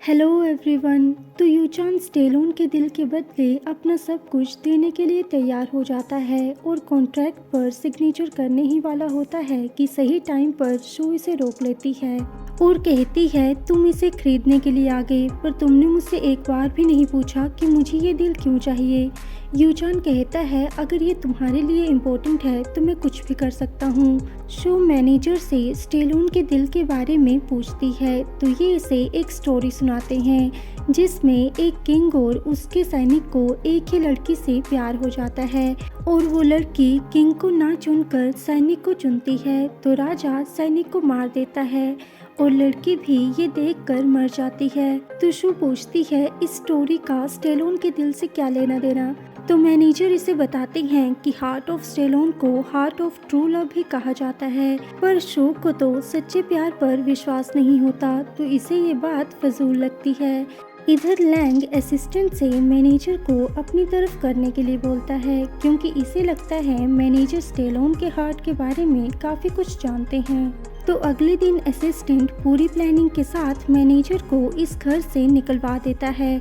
Hello everyone. तो यूचान Stallone के दिल के बदले अपना सब कुछ देने के लिए तैयार हो जाता है और कॉन्ट्रैक्ट पर सिग्नेचर करने ही वाला होता है कि सही टाइम पर शो इसे रोक लेती है और कहती है तुम इसे खरीदने के लिए आ गए, पर तुमने मुझसे एक बार भी नहीं पूछा कि मुझे ये दिल क्यों चाहिए। यूचान कहता है अगर ये तुम्हारे लिए इम्पोर्टेंट है तो मैं कुछ भी कर सकता हूँ। शो मैनेजर से स्टेलोन के दिल के बारे में पूछती है तो ये इसे एक स्टोरी सुनाते हैं जिसमें एक किंग और उसके सैनिक को एक ही लड़की से प्यार हो जाता है और वो लड़की किंग को ना चुनकर सैनिक को चुनती है तो राजा सैनिक को मार देता है और लड़की भी ये देखकर मर जाती है। तो शू पूछती है इस स्टोरी का स्टेलोन के दिल से क्या लेना देना। तो मैनेजर इसे बताते हैं कि हार्ट ऑफ स्टेलोन को हार्ट ऑफ ट्रू लव भी कहा जाता है, पर शो को तो सच्चे प्यार पर विश्वास नहीं होता तो इसे ये बात फजूल लगती है। इधर लैंग असिस्टेंट से मैनेजर को अपनी तरफ करने के लिए बोलता है क्योंकि इसे लगता है मैनेजर स्टेलोन के हार्ट के बारे में काफ़ी कुछ जानते हैं। तो अगले दिन असिस्टेंट पूरी प्लानिंग के साथ मैनेजर को इस घर से निकलवा देता है।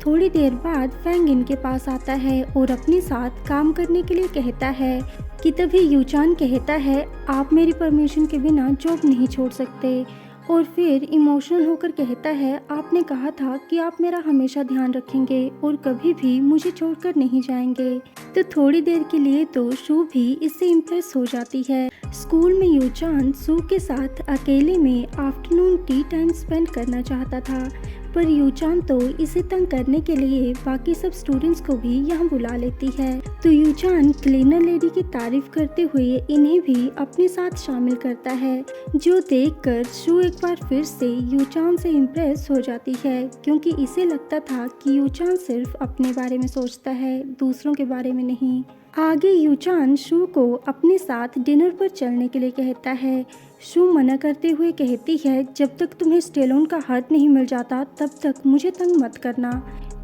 थोड़ी देर बाद फैंग इनके पास आता है और अपने साथ काम करने के लिए कहता है कि तभी यूचान कहता है आप मेरी परमिशन के बिना जॉब नहीं छोड़ सकते और फिर इमोशनल होकर कहता है आपने कहा था कि आप मेरा हमेशा ध्यान रखेंगे और कभी भी मुझे छोड़कर नहीं जाएंगे। तो थोड़ी देर के लिए तो शू भी इससे इम्प्रेस हो जाती है। स्कूल में यूचान शू के साथ अकेले में आफ्टरनून टी टाइम स्पेंड करना चाहता था, पर यूचान तो इसे तंग करने के लिए बाकी सब स्टूडेंट्स को भी यहाँ बुला लेती है। तो यूचान क्लीनर लेडी की तारीफ करते हुए इन्हें भी अपने साथ शामिल करता है, जो देखकर शू एक बार फिर से यूचान से इम्प्रेस हो जाती है क्योंकि इसे लगता था कि यूचान सिर्फ अपने बारे में सोचता है, दूसरों के बारे में नहीं। आगे यूचान शू को अपने साथ डिनर पर चलने के लिए कहता है। शू मना करते हुए कहती है जब तक तुम्हें स्टेलोन का हार्ट नहीं मिल जाता तब तक मुझे तंग मत करना।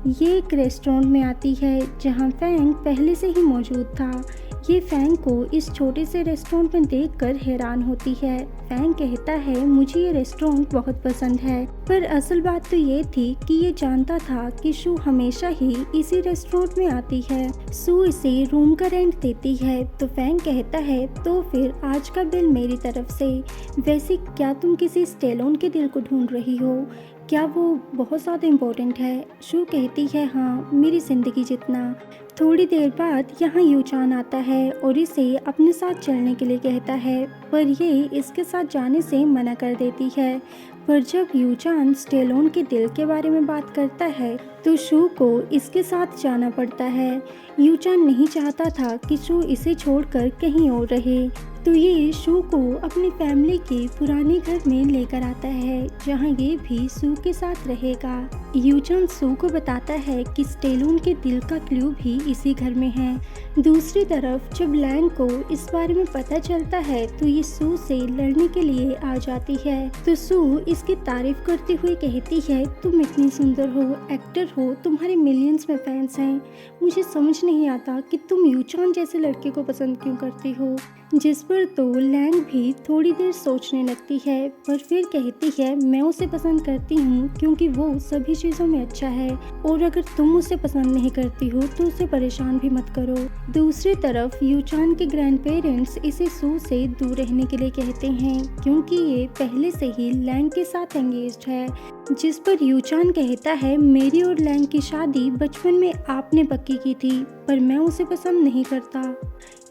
ये एक रेस्टोरेंट में आती है जहां फैंग पहले से ही मौजूद था। ये फैंग को इस छोटे से रेस्टोरेंट में देखकर हैरान होती है। फैंग कहता है मुझे ये रेस्टोरेंट बहुत पसंद है, पर असल बात तो ये थी कि ये जानता था कि शू हमेशा ही इसी रेस्टोरेंट में आती है। शू इसे रूम का रेंट देती है तो फैंग कहता है तो फिर आज का बिल मेरी तरफ से। वैसे क्या तुम किसी स्टेलोन के दिल को ढूंढ रही हो? क्या वो बहुत ज़्यादा इम्पोर्टेंट है? शू कहती है हाँ, मेरी ज़िंदगी जितना। थोड़ी देर बाद यहाँ यूचान आता है और इसे अपने साथ चलने के लिए कहता है, पर ये इसके साथ जाने से मना कर देती है। पर जब यूचान स्टेलोन के दिल के बारे में बात करता है तो शू को इसके साथ जाना पड़ता है। यूचान नहीं चाहता था कि शू इसे छोड़कर कहीं और रहे, तो ये शू को अपनी फैमिली के पुराने घर में लेकर आता है जहाँ ये भी शू के साथ रहेगा। यूचान शू को बताता है कि स्टेलोन के दिल का क्लू भी इसी घर में है। दूसरी तरफ जब लैंग को इस बारे में पता चलता है तो ये शू से लड़ने के लिए आ जाती है। तो शू इसकी तारीफ करते हुए कहती है तुम इतनी सुंदर हो, एक्टर हो, तुम्हारे मिलियंस में फैंस हैं। मुझे समझ नहीं आता कि तुम यूचान जैसे लड़के को पसंद क्यों करती हो। जिस पर तो लैंग भी थोड़ी देर सोचने लगती है, पर फिर कहती है मैं उसे पसंद करती हूँ क्योंकि वो सभी चीज़ों में अच्छा है और अगर तुम उसे पसंद नहीं करती हो तो उसे परेशान भी मत करो। दूसरी तरफ यूचान के ग्रैंड पेरेंट्स इसे शू से दूर रहने के लिए कहते हैं क्योंकि ये पहले से ही लैंग के साथ एंगेज्ड है। जिस पर यूचान कहता है मेरी और लैंग की शादी बचपन में आपने पक्की की थी, पर मैं उसे पसंद नहीं करता।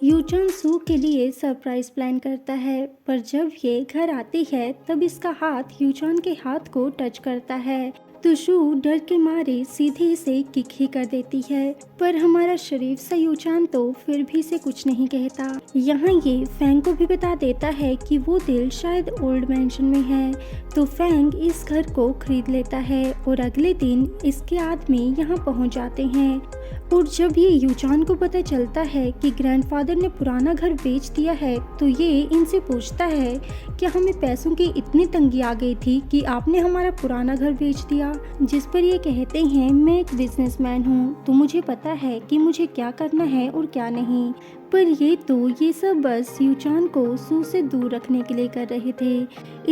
यूचान शू के लिए सरप्राइज प्लान करता है, पर जब ये घर आती है तब इसका हाथ यूचान के हाथ को टच करता है तो शू डर के मारे सीधे इसे किक ही कर देती है, पर हमारा शरीफ सा यूचान तो फिर भी इसे कुछ नहीं कहता। यहाँ ये फैंग को भी बता देता है कि वो दिल शायद ओल्ड मैंशन में है, तो फैंग इस घर को खरीद लेता है और अगले दिन इसके आदमी यहाँ पहुँच जाते हैं। और जब ये यूचान को पता चलता है कि ग्रैंडफादर ने पुराना घर बेच दिया है तो ये इनसे पूछता है कि हमें पैसों की इतनी तंगी आ गई थी कि आपने हमारा पुराना घर बेच दिया। जिस पर ये कहते हैं मैं एक बिजनेसमैन हूँ तो मुझे पता है कि मुझे क्या करना है और क्या नहीं, पर ये सब बस यूचान को सू से दूर रखने के लिए कर रहे थे।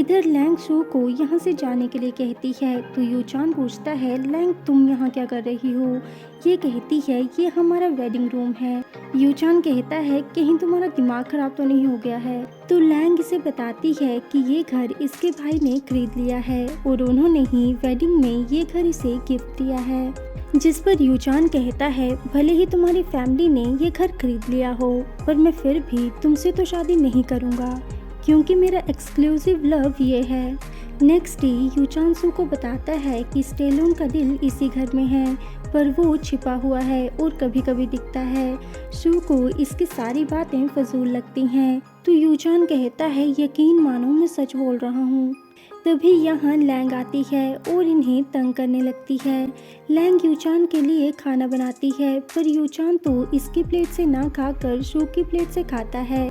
इधर लैंग सू को यहाँ से जाने के लिए कहती है तो यूचान पूछता है, लैंग तुम यहाँ क्या कर रही हो? ये कहती है ये हमारा वेडिंग रूम है। यूचान कहता है कहीं तुम्हारा दिमाग खराब तो नहीं हो गया है? तो लैंग इसे बताती है कि ये घर इसके भाई ने खरीद लिया है और उन्होंने ही वेडिंग में ये घर इसे गिफ्ट दिया है। जिस पर यूचान कहता है भले ही तुम्हारी फैमिली ने ये घर खरीद लिया हो पर मैं फिर भी तुमसे तो शादी नहीं करूँगा क्योंकि मेरा एक्सक्लूसिव लव ये है। नेक्स्ट डे यूचान सू को बताता है कि स्टेलोन का दिल इसी घर में है पर वो छिपा हुआ है और कभी कभी दिखता है। सू को इसकी सारी बातें फजूल लगती हैं तो यूचान कहता है यकीन मानो मैं सच बोल रहा हूँ। तभी यहाँ लैंग आती है और इन्हें तंग करने लगती है। लैंग यूचान के लिए खाना बनाती है पर यूचान तो इसकी प्लेट से ना खाकर शू की प्लेट से खाता है,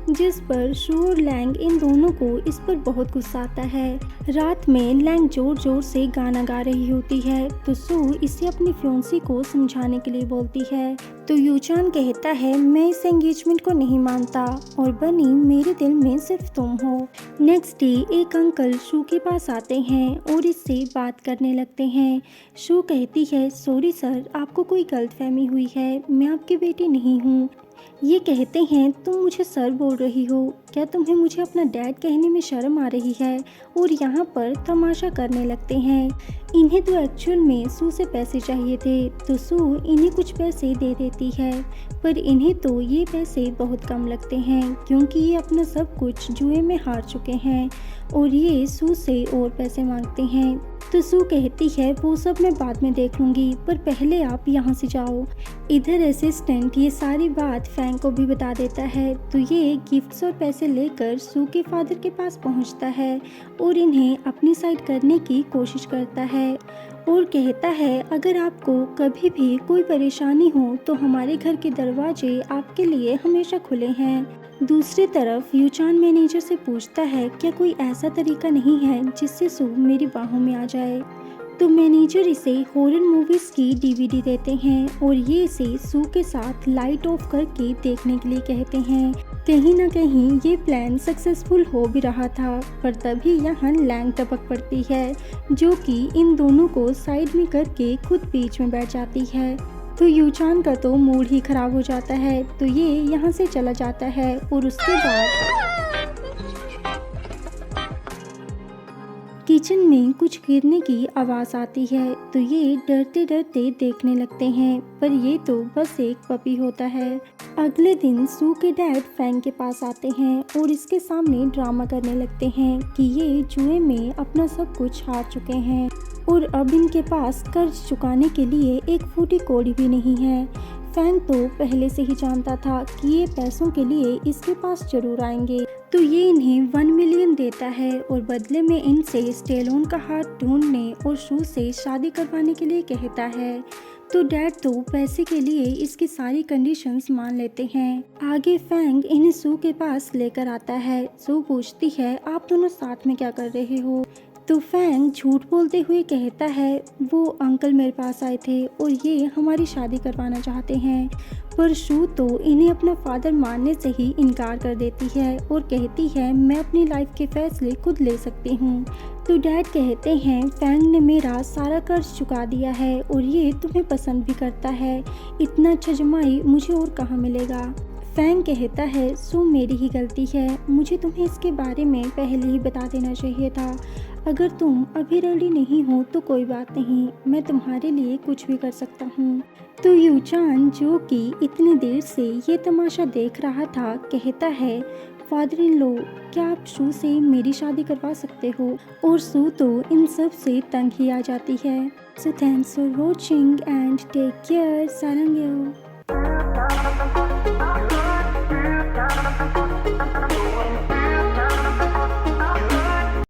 जिस पर शू और लैंग इन दोनों को इस पर बहुत गुस्सा आता है। रात में लैंग जोर जोर से गाना गा रही होती है तो शू इसे अपनी फियोंसी को समझाने के लिए बोलती है तो यूचान कहता है मैं इस एंगेजमेंट को नहीं मानता और बनी मेरे दिल में सिर्फ तुम हो। नेक्स्ट डे एक अंकल शू के पास आते हैं और इससे बात करने लगते हैं। शू कहती है सॉरी सर, आपको कोई गलतफहमी हुई है, मैं आपकी बेटी नहीं हूँ। ये कहते हैं तुम मुझे सर बोल रही हो, क्या तुम्हें मुझे अपना डैड कहने में शर्म आ रही है? और यहाँ पर तमाशा करने लगते हैं। इन्हें तो एक्चुअल में सू से पैसे चाहिए थे तो सू इन्हें कुछ पैसे दे देती है पर इन्हें तो ये पैसे बहुत कम लगते हैं क्योंकि ये अपना सब कुछ जुए में हार चुके हैं और ये सू से और पैसे मांगते हैं। तो सू कहती है वो सब मैं बाद में देख लूँगी पर पहले आप यहाँ से जाओ। इधर असिस्टेंट ये सारी बात फैंग को भी बता देता है तो ये गिफ्ट्स और पैसे लेकर सू के फादर के पास पहुँचता है और इन्हें अपनी साइड करने की कोशिश करता है और कहता है अगर आपको कभी भी कोई परेशानी हो तो हमारे घर के दरवाजे आपके लिए हमेशा खुले हैं। दूसरी तरफ यूचान मैनेजर से पूछता है क्या कोई ऐसा तरीका नहीं है जिससे सू मेरी बाहों में आ जाए? तो मैनेजर इसे हॉरर मूवीज की डीवीडी देते हैं और ये इसे सू के साथ लाइट ऑफ करके देखने के लिए कहते हैं। कहीं ना कहीं ये प्लान सक्सेसफुल हो भी रहा था पर तभी यहाँ लैंग टपक पड़ती है जो कि इन दोनों को साइड में करके खुद बीच में बैठ जाती है। तो यूचान का तो मूड ही खराब हो जाता है तो ये यहाँ से चला जाता है और उसके बाद किचन में कुछ गिरने की आवाज़ आती है तो ये डरते डरते देखने लगते हैं पर ये तो बस एक पपी होता है। अगले दिन सू के डैड फैंग के पास आते हैं और इसके सामने ड्रामा करने लगते हैं कि ये जुए में अपना सब कुछ हार चुके हैं और अब इनके पास कर्ज चुकाने के लिए एक फूटी कौड़ी भी नहीं है। फैंग तो पहले से ही जानता था कि ये पैसों के लिए इसके पास जरूर आएंगे तो ये इन्हें 1 मिलियन देता है और बदले में इनसे स्टेलोन का हाथ ढूंढने और शू से शादी करवाने के लिए कहता है। तो डैड तो पैसे के लिए इसकी सारी कंडीशंस मान लेते हैं। आगे फैंग इन्हें सू के पास लेकर आता है। सू पूछती है आप दोनों साथ में क्या कर रहे हो? तो फैंग झूठ बोलते हुए कहता है वो अंकल मेरे पास आए थे और ये हमारी शादी करवाना चाहते हैं पर शू तो इन्हें अपना फादर मानने से ही इनकार कर देती है और कहती है मैं अपनी लाइफ के फैसले खुद ले सकती हूँ। तो डैड कहते हैं फैंग ने मेरा सारा कर्ज चुका दिया है और ये तुम्हें पसंद भी करता है, इतना अच्छा जमाई मुझे और कहाँ मिलेगा। फैंग कहता है सो मेरी ही गलती है, मुझे तुम्हें इसके बारे में पहले ही बता देना चाहिए था। अगर तुम अभी रेडी नहीं हो तो कोई बात नहीं, मैं तुम्हारे लिए कुछ भी कर सकता हूँ। तो यूचान जो कि इतनी देर से ये तमाशा देख रहा था कहता है फादर इन लो क्या आप शू से मेरी शादी करवा सकते हो? और शू तो इन सब से तंग ही आ जाती है। So thanks for watching and take care. Sarang.